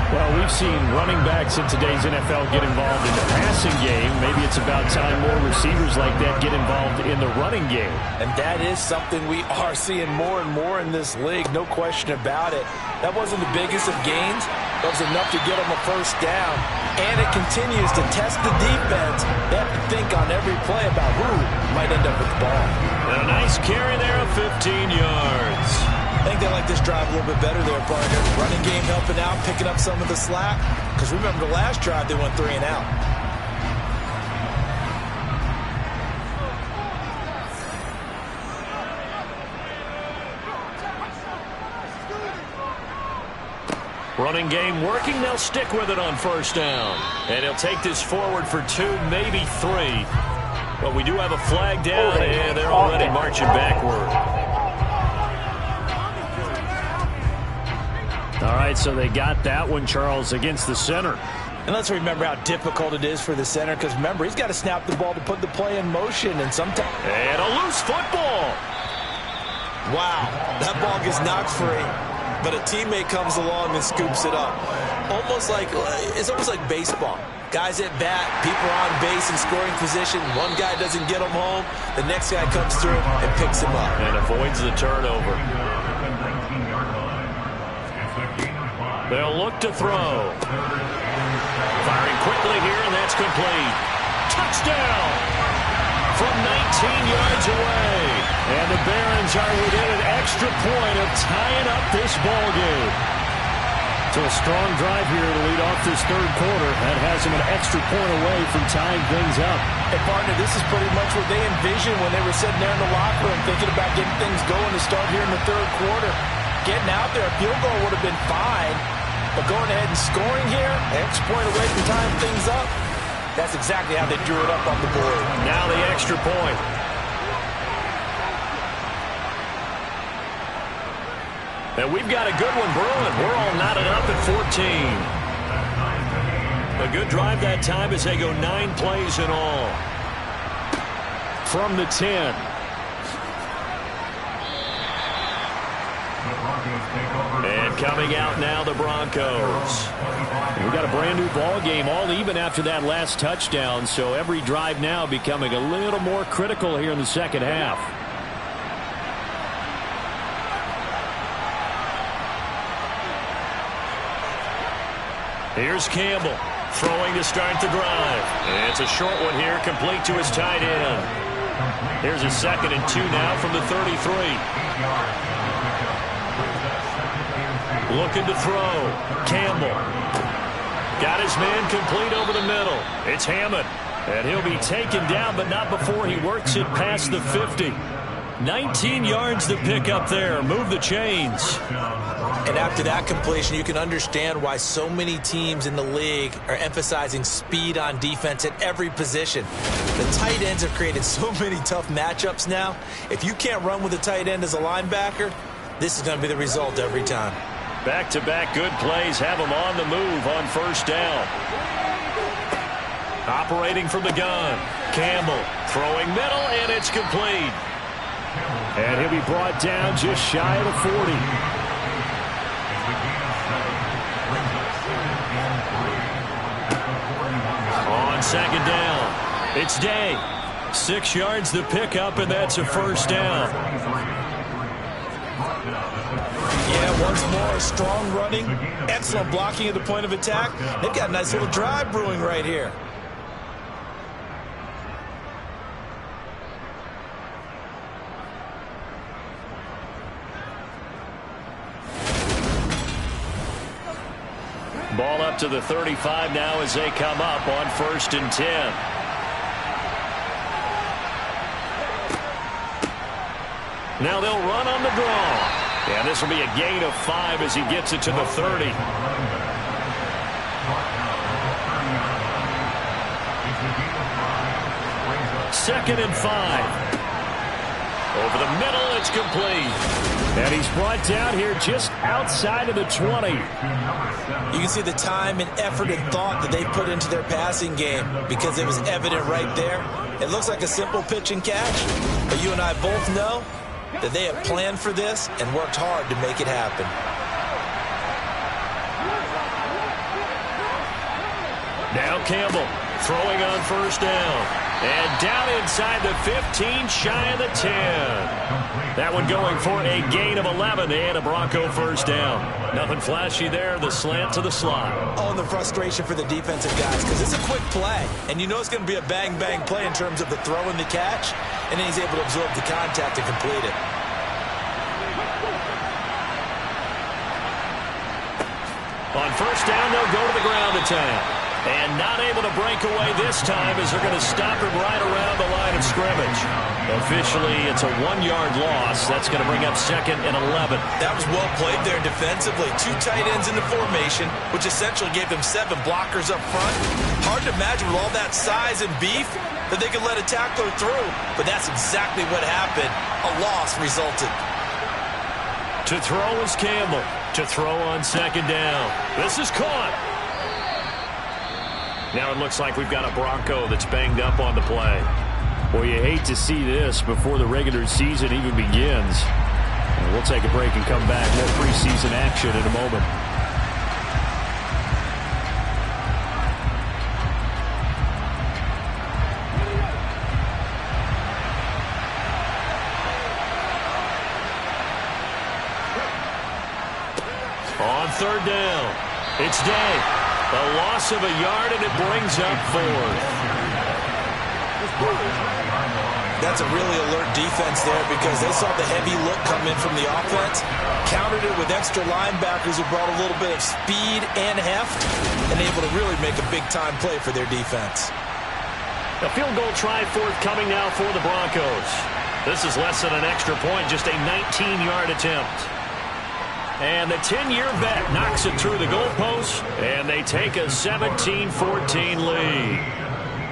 Well, we've seen running backs in today's NFL get involved in the passing game. Maybe it's about time more receivers like that get involved in the running game. And that is something we are seeing more and more in this league, no question about it. That wasn't the biggest of gains. That was enough to get them a 1st down. And it continues to test the defense. They have to think on every play about who might end up with the ball. And a nice carry there of 15 yards. I think they like this drive a little bit better there, partner. Running game helping out, picking up some of the slack. Because remember the last drive, they went 3 and out. Running game working. They'll stick with it on 1st down. And he'll take this forward for 2, maybe 3. But we do have a flag down, and they're already marching backward. All right, so they got that one, Charles, against the center. And let's remember how difficult it is for the center, because remember, he's got to snap the ball to put the play in motion, and sometimes... And a loose football. Wow, that ball gets knocked free, but a teammate comes along and scoops it up. It's almost like baseball. Guys at bat, people are on base in scoring position. One guy doesn't get him home, the next guy comes through and picks him up. And avoids the turnover. They'll look to throw. quickly here, and that's complete. Touchdown from 19 yards away. And the Barons are within an extra point of tying up this ball game. So a strong drive here to lead off this third quarter. That has them an extra point away from tying things up. Hey, partner, this is pretty much what they envisioned when they were sitting there in the locker room thinking about getting things going to start here in the third quarter. Getting out there, a field goal would have been fine. But going ahead and scoring here, extra point away from tying things up, that's exactly how they drew it up on the board. Now the extra point. And we've got a good one brewing. We're all knotted up at 14. A good drive that time as they go 9 plays in all. From the 10. And coming out now, the Broncos. We've got a brand new ball game, all even after that last touchdown. So every drive now becoming a little more critical here in the second half. Here's Campbell throwing to start the drive. It's a short one here, complete to his tight end. Here's a 2nd and 2 now from the 33. Looking to throw. Campbell. Got his man complete over the middle. It's Hammond. And he'll be taken down, but not before he works it past the 50. 19 yards to pick up there. Move the chains. And after that completion, you can understand why so many teams in the league are emphasizing speed on defense at every position. The tight ends have created so many tough matchups now. If you can't run with a tight end as a linebacker, this is going to be the result every time. Back-to-back good plays have him on the move on first down. Operating from the gun. Campbell throwing middle, and it's complete. And he'll be brought down just shy of the 40. On second down, it's Day. 6 yards to pick up, and that's a first down. Yeah, once more, strong running, excellent blocking at the point of attack. They've got a nice little drive brewing right here. Ball up to the 35 now as they come up on 1st and 10. Now they'll run on the draw. And this will be a gain of 5 as he gets it to the 30. 2nd and 5. Over the middle, it's complete. And he's brought down here just outside of the 20. You can see the time and effort and thought that they put into their passing game because it was evident right there. It looks like a simple pitch and catch, but you and I both know that they have planned for this and worked hard to make it happen. Now Campbell throwing on first down. And down inside the 15, shy of the 10. That one going for a gain of 11 and a Bronco first down. Nothing flashy there, the slant to the slot. Oh, and the frustration for the defensive guys because it's a quick play. And you know it's going to be a bang-bang play in terms of the throw and the catch. And then he's able to absorb the contact and complete it. On first down, they'll go to the ground attack. And not able to break away this time as they're going to stop him right around the line of scrimmage. Officially, it's a 1-yard loss. That's going to bring up 2nd and 11. That was well played there defensively. 2 tight ends in the formation, which essentially gave them 7 blockers up front. Hard to imagine with all that size and beef that they could let a tackler through. But that's exactly what happened. A loss resulted. To throw is Campbell. To throw on 2nd down. This is caught. Now it looks like we've got a Bronco that's banged up on the play. Well, you hate to see this before the regular season even begins. And we'll take a break and come back. More preseason action in a moment. On 3rd down, it's Day. A loss of a yard, and it brings up 4th. That's a really alert defense there because they saw the heavy look come in from the offense, countered it with extra linebackers who brought a little bit of speed and heft, and able to really make a big-time play for their defense. A field goal try forthcoming now for the Broncos. This is less than an extra point, just a 19-yard attempt. And the 10-year vet knocks it through the goalpost, and they take a 17-14 lead.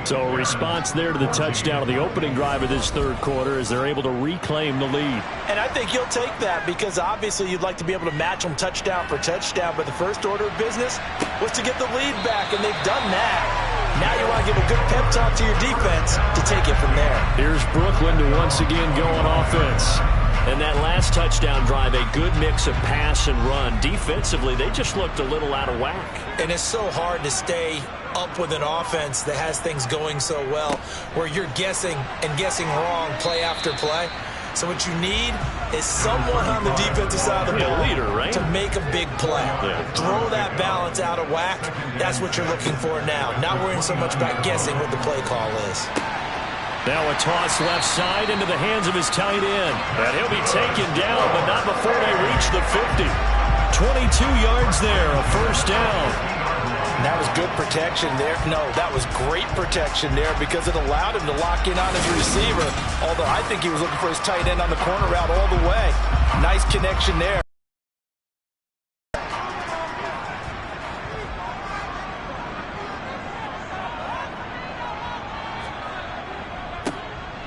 So a response there to the touchdown of the opening drive of this third quarter as they're able to reclaim the lead. And I think you'll take that because obviously you'd like to be able to match them touchdown for touchdown, but the first order of business was to get the lead back, and they've done that. Now you want to give a good pep talk to your defense to take it from there. Here's Brooklyn to once again go on offense. And that last touchdown drive, a good mix of pass and run. Defensively, they just looked a little out of whack. And it's so hard to stay up with an offense that has things going so well, where you're guessing and guessing wrong play after play. So what you need is someone on the defensive side of the ball leader, right? to make a big play. Yeah. Throw that balance out of whack. That's what you're looking for now. Not worrying so much about guessing what the play call is. Now a toss left side into the hands of his tight end. And he'll be taken down, but not before they reach the 50. 22 yards there, a first down. And that was good protection there. No, that was great protection there because it allowed him to lock in on his receiver. Although I think he was looking for his tight end on the corner route all the way. Nice connection there.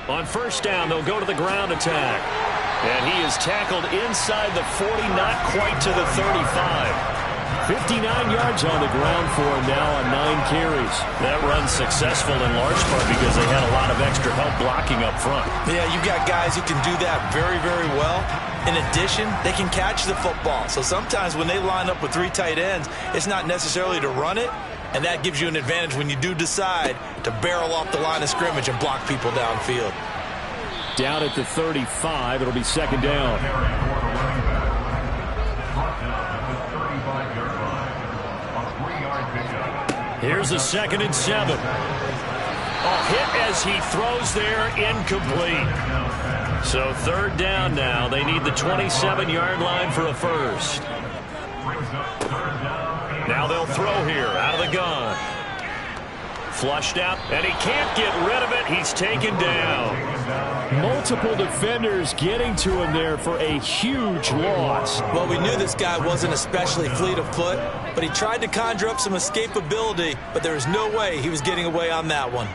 On first down, they'll go to the ground attack. And he is tackled inside the 40, not quite to the 35. 59 yards on the ground for him now on 9 carries. That run's successful in large part because they had a lot of extra help blocking up front. Yeah, you've got guys who can do that very, very well. In addition, they can catch the football. So sometimes when they line up with 3 tight ends, it's not necessarily to run it. And that gives you an advantage when you do decide to barrel off the line of scrimmage and block people downfield. Down at the 35, it'll be second down. Here's a 2nd and 7. A hit as he throws there, incomplete. So third down now. They need the 27-yard line for a first. Now they'll throw here out of the gun. Flushed out, and he can't get rid of it. He's taken down. Multiple defenders getting to him there for a huge loss. Well, we knew this guy wasn't especially fleet of foot, but he tried to conjure up some escapability, but there was no way he was getting away on that one.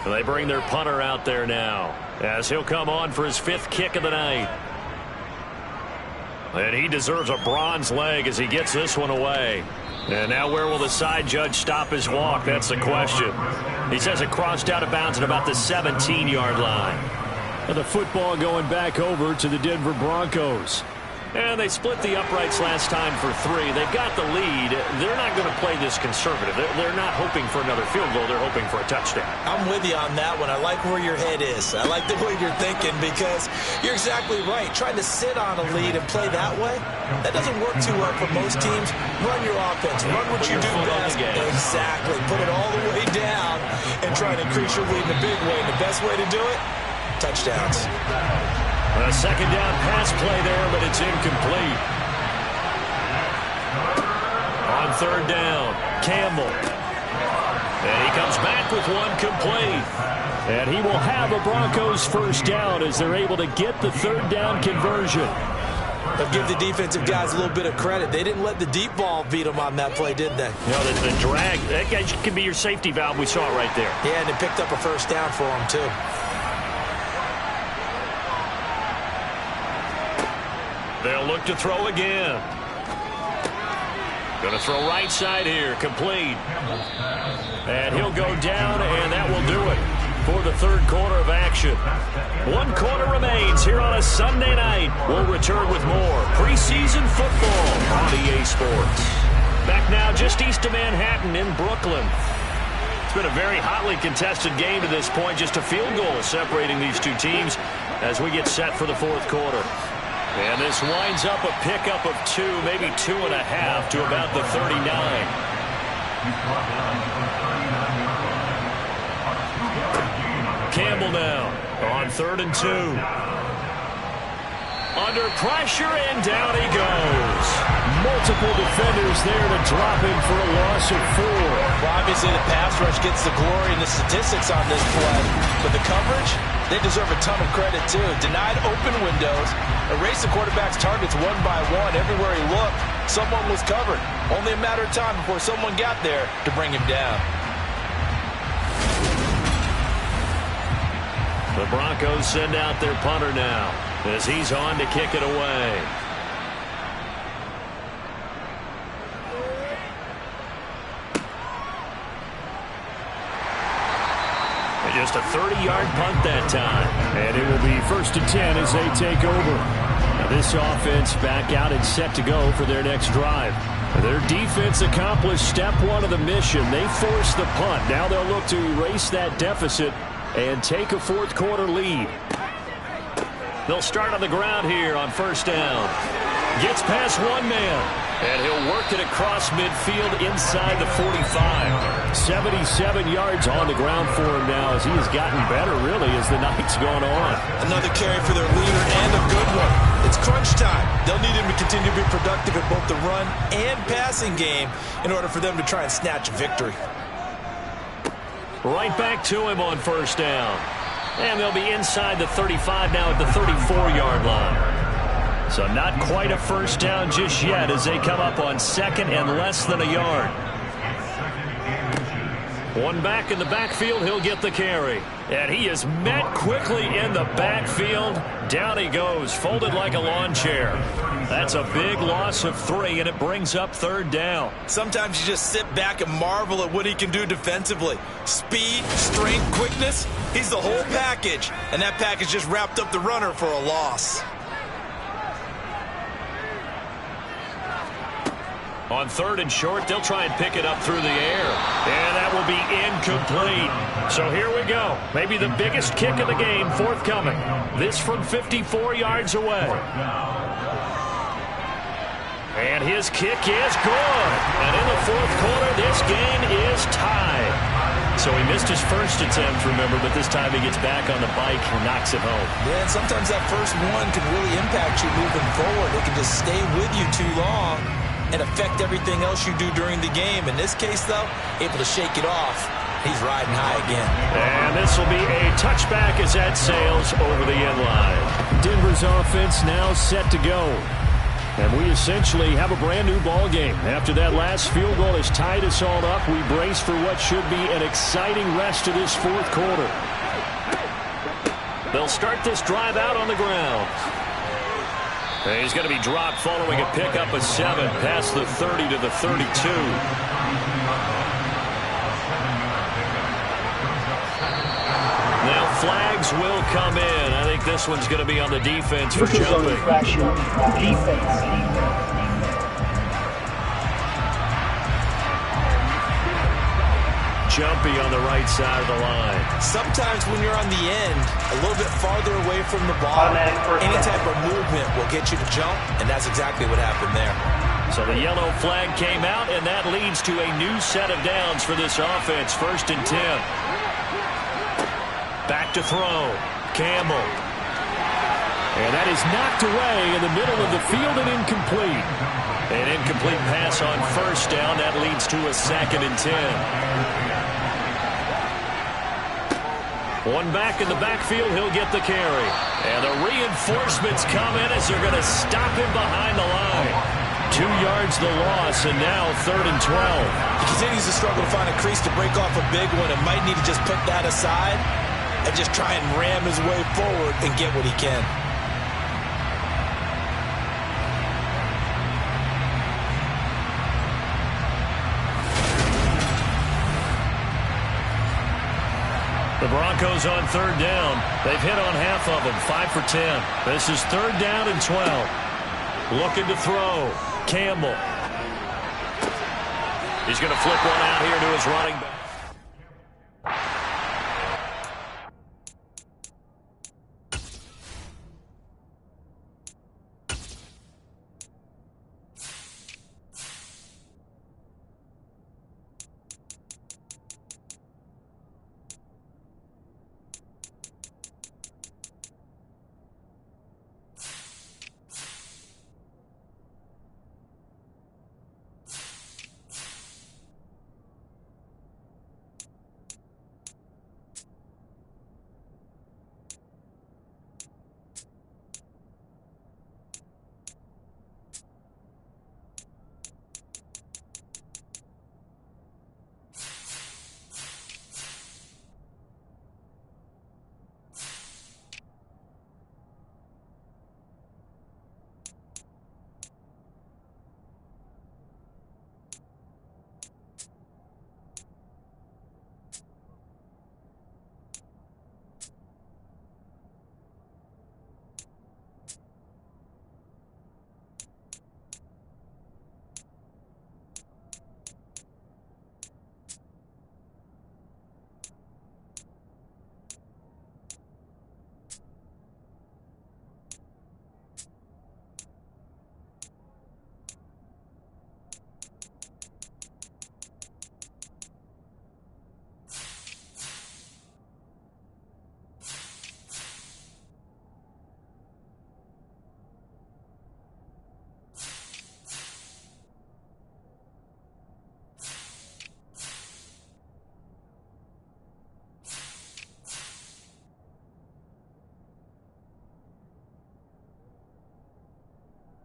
They bring their punter out there now as he'll come on for his 5th kick of the night. And he deserves a bronze leg as he gets this one away. And now where will the side judge stop his walk? That's the question. He says it crossed out of bounds at about the 17-yard line. And the football going back over to the Denver Broncos. And they split the uprights last time for 3. They've got the lead. They're not going to play this conservative. They're not hoping for another field goal. They're hoping for a touchdown. I'm with you on that one. I like where your head is. I like the way you're thinking because you're exactly right. Trying to sit on a lead and play that way, that doesn't work too well for most teams. Run your offense. Run what you do best. Exactly. Put it all the way down and try to increase your lead in a big way. And the best way to do it, touchdowns. A second down pass play there, but it's incomplete. On third down, Campbell. And he comes back with one complete. And he will have a Broncos first down as they're able to get the third down conversion. But give the defensive guys a little bit of credit. They didn't let the deep ball beat them on that play, did they? No, the drag, that guy could be your safety valve. We saw it right there. Yeah, and it picked up a first down for them, too. They'll look to throw again. Going to throw right side here, complete. And he'll go down, and that will do it for the third quarter of action. 1 quarter remains here on a Sunday night. We'll return with more preseason football on EA Sports. Back now just east of Manhattan in Brooklyn. It's been a very hotly contested game to this point. Just a field goal separating these two teams as we get set for the fourth quarter. And this winds up a pickup of 2, maybe 2.5 to about the 39. Campbell now on 3rd and 2. Under pressure, and down he goes. Multiple defenders there to drop him for a loss of 4. Well, obviously, the pass rush gets the glory and the statistics on this play. But the coverage, they deserve a ton of credit, too. Denied open windows, erased the quarterback's targets one by one. Everywhere he looked, someone was covered. Only a matter of time before someone got there to bring him down. The Broncos send out their punter now as he's on to kick it away. And just a 30-yard punt that time. And it will be 1st and 10 as they take over. Now this offense back out and set to go for their next drive. Their defense accomplished step 1 of the mission. They forced the punt. Now they'll look to erase that deficit and take a fourth quarter lead. They'll start on the ground here on 1st down. Gets past one man, and he'll work it across midfield inside the 45. 77 yards on the ground for him now as he has gotten better, really, as the night's gone on. Another carry for their leader and a good one. It's crunch time. They'll need him to continue to be productive in both the run and passing game in order for them to try and snatch a victory. Right back to him on 1st down. And they'll be inside the 35 now at the 34-yard line. So not quite a 1st down just yet as they come up on 2nd and less than a yard. One back in the backfield, he'll get the carry. And he is met quickly in the backfield. Down he goes, folded like a lawn chair. That's a big loss of 3, and it brings up 3rd down. Sometimes you just sit back and marvel at what he can do defensively. Speed, strength, quickness, he's the whole package. And that package just wrapped up the runner for a loss. On 3rd and short, they'll try and pick it up through the air. And that will be incomplete. So here we go. Maybe the biggest kick of the game forthcoming. This from 54 yards away. And his kick is good. And in the fourth quarter, this game is tied. So he missed his first attempt, remember, but this time he gets back on the bike and knocks it home. Yeah, and sometimes that first one can really impact you moving forward. It can just stay with you too long and affect everything else you do during the game. In this case, though, able to shake it off. He's riding high again. And this will be a touchback as that sails over the end line. Denver's offense now set to go. And we essentially have a brand-new ball game. After that last field goal has tied us all up, we brace for what should be an exciting rest of this fourth quarter. They'll start this drive out on the ground. And he's going to be dropped following a pickup of 7 past the 30 to the 32. Now flags will come in. I think this one's going to be on the defense for jumping. Jumpy on the right side of the line. Sometimes when you're on the end, a little bit farther away from the ball, any type of movement will get you to jump, and that's exactly what happened there. So the yellow flag came out, and that leads to a new set of downs for this offense. 1st and 10. Back to throw. Campbell. And that is knocked away in the middle of the field and incomplete. An incomplete pass on 1st down. That leads to a 2nd and 10. One back in the backfield, he'll get the carry. And the reinforcements come in as they're going to stop him behind the line. 2 yards the loss, and now 3rd and 12. He continues to struggle to find a crease to break off a big one and might need to just put that aside and just try and ram his way forward and get what he can. The Broncos on 3rd down. They've hit on half of them, 5 for 10. This is 3rd down and 12. Looking to throw. Campbell. He's going to flip one out here to his running back.